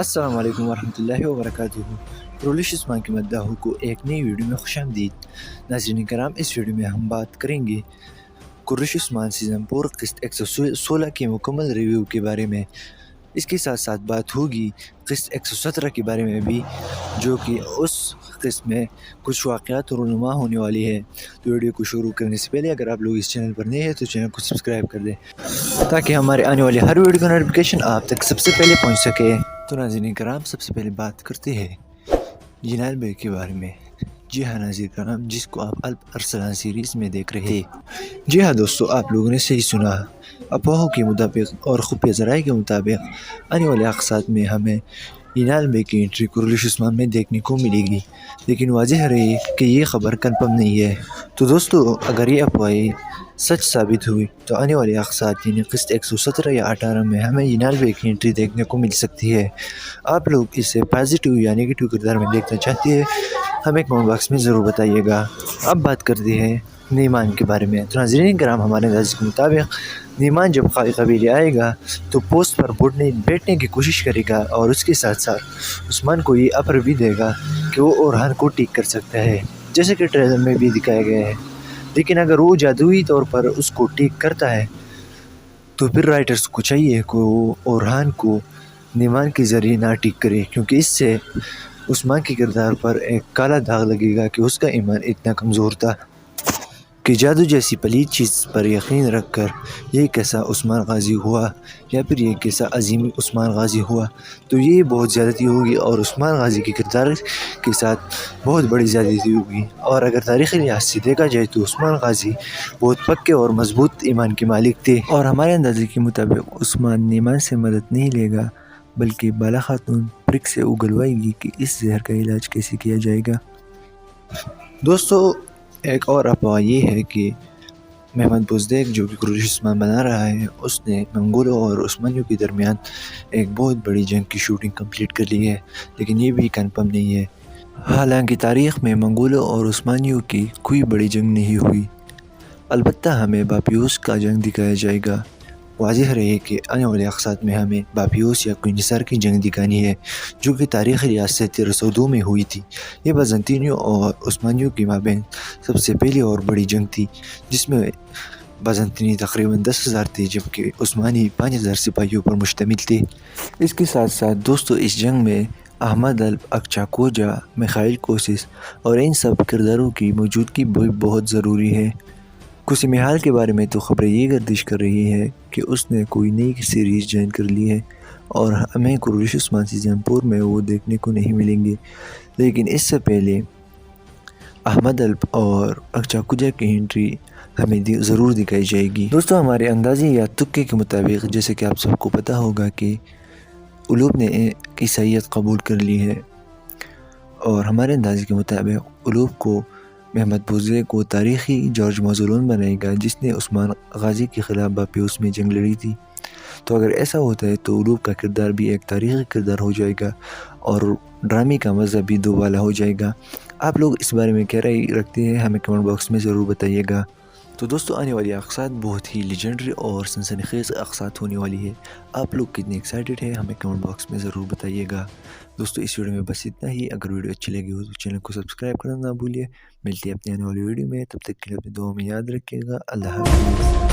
अस्सलाम वालेकुम वरहमतुल्लाहि वबरकातुहू। रुलिश उस्मान की मद्दाहों को एक नई वीडियो में खुशामदीद। नाज़रीन कराम, इस वीडियो में हम बात करेंगे कुर्रिश उस्मान सीज़न 4 किस्त 116 के मुकम्मल रिव्यू के बारे में। इसके साथ साथ बात होगी किस्त 117 के बारे में भी, जो कि उस किस्त में कुछ वाक़यात रूनुमा होने वाली है। तो वीडियो को शुरू करने से पहले अगर आप लोग इस चैनल पर नए हैं तो चैनल को सब्सक्राइब कर दें, ताकि हमारे आने वाली हर वीडियो का नोटिफिकेशन आप तक सबसे पहले पहुंच सके। तो नाज़रीन कराम, सबसे पहले बात करते हैं जिनाल बे के बारे में। जी हाँ नाज़रीन कराम, जिसको आप अल अरसलान सीरीज़ में देख रहे हैं। जी हाँ दोस्तों, आप लोगों ने सही सुना। अफवाहों के मुताबिक और खुफिया ज़राए के मुताबिक आने वाले अक़सात में हमें जिनाल बे की एंट्री कुर्रिश उस्मान में देखने को मिलेगी, लेकिन वाज़ेह रही कि ये ख़बर कन्फर्म नहीं है। तो दोस्तों, अगर ये अफवाहें सच साबित हुई तो आने वाले अक़सात यानी किस्त 117 या 18 में हमें जिनाल बे की एंट्री देखने को मिल सकती है। आप लोग इसे पॉजिटिव या नेगेटिव किरदार में देखना चाहते हैं, हमें कमेंट बॉक्स में ज़रूर बताइएगा। अब बात करते हैं नीमान के बारे में। तो नाज़रीन कराम, हमारे अंदाज़े के मुताबिक नीमान जब खाई कबीले आएगा तो पोस्ट पर बैठने की कोशिश करेगा और उसके साथ साथ उस्मान को ये अपर भी देगा कि वो ओरहान को ठीक कर सकता है, जैसे कि ट्रेलर में भी दिखाया गया है। लेकिन अगर वो जादुई तौर पर उसको ठीक करता है तो फिर राइटर्स को चाहिए कि वो ओरहान को नीमान के ज़रिए ना ठीक करे, क्योंकि इससे उस्मान के किरदार पर एक काला दाग लगेगा कि उसका ईमान इतना कमज़ोर था कि जादू जैसी पलीद चीज़ पर यकीन रख कर ये कैसा उस्मान गाज़ी हुआ या फिर ये कैसा अजीम उस्मान गाज़ी हुआ। तो ये बहुत ज़्यादती होगी और उस्मान गाज़ी के किरदार के साथ बहुत बड़ी ज़्यादती होगी। और अगर तारीख़ी लिहाज से देखा जाए तो उस्मान गाज़ी बहुत पक्के और मजबूत ईमान के मालिक थे, और हमारे अंदाजे के मुताबिक उस्मान नीमान से मदद नहीं लेगा, बल्कि बाला खातून प्रिक से उगलवाएगी कि इस जहर का इलाज कैसे किया जाएगा। दोस्तों, एक और अफवाह ये है कि महमद बुज़दीक, जो कि कुर्रिश उस्मान बना रहा है, उसने मंगोलों और उस्मानियों के दरमियान एक बहुत बड़ी जंग की शूटिंग कंप्लीट कर ली है, लेकिन ये भी कन्फर्म नहीं है। हालांकि तारीख़ में मंगोलों और उस्मानियों की कोई बड़ी जंग नहीं हुई, अलबत्ता हमें बापियोस का जंग दिखाया जाएगा। वाज़ेह रहे कि आने वाले अक़सात में हमें बापियोस या क्विनिसार की जंग दिखानी है, जो कि तारीख़ी लिहाज से 1302 में हुई थी। ये बाज़ंतीनियों और उस्मानियों के माबैन सबसे पहली और बड़ी जंग थी, जिसमें बाज़ंतीनी तकरीबन 10,000 थे, जबकि उस्मानी 5,000 सिपाहियों पर मुश्तमिल थे। इसके साथ साथ दोस्तों, इस जंग में अहमद अल्प, अक्चाकोजा, मिखाइल कोसिस और इन सब किरदारों की मौजूदगी बहुत ज़रूरी है। कुसिमी हाल के बारे में तो ख़बरें ये गर्दिश कर रही है कि उसने कोई नई सीरीज़ ज्वाइन कर ली है और हमें कुर्रिश उस्मान सीज़न 4 में वो देखने को नहीं मिलेंगे। लेकिन इससे पहले अहमद अल्प और अक्चाकुजा की एंट्री हमें ज़रूर दिखाई जाएगी। दोस्तों, हमारे अंदाज़े या तुक्के के मुताबिक, जैसे कि आप सबको पता होगा कि उलूब ने ईसाईयत कबूल कर ली है, और हमारे अंदाज़े के मुताबिक उलूब को महमद बुज़दीक को तारीख़ी जॉर्ज मज़लून बनाएगा, जिसने उस्मान गाज़ी के ख़िलाफ़ बापियोस में जंग लड़ी थी। तो अगर ऐसा होता है तो उलूब का किरदार भी एक तारीख़ी किरदार हो जाएगा और ड्रामे का मज़ा भी दोबाला हो जाएगा। आप लोग इस बारे में क्या राय रखते हैं, हमें कमेंट बॉक्स में ज़रूर बताइएगा। तो दोस्तों, आने वाली अक़सात बहुत ही लेजेंडरी और सनसनीखेज़ अक़सात होने वाली है। आप लोग कितने एक्साइटेड हैं, हमें कमेंट बॉक्स में ज़रूर बताइएगा। दोस्तों, इस वीडियो में बस इतना ही। अगर वीडियो अच्छी लगी हो तो चैनल को सब्सक्राइब करना ना भूलिए। मिलती है अपनी आने वाली वीडियो में, तब तक के लिए अपनी दुआ में याद रखिएगा। अल्लाह हाफ़िज़।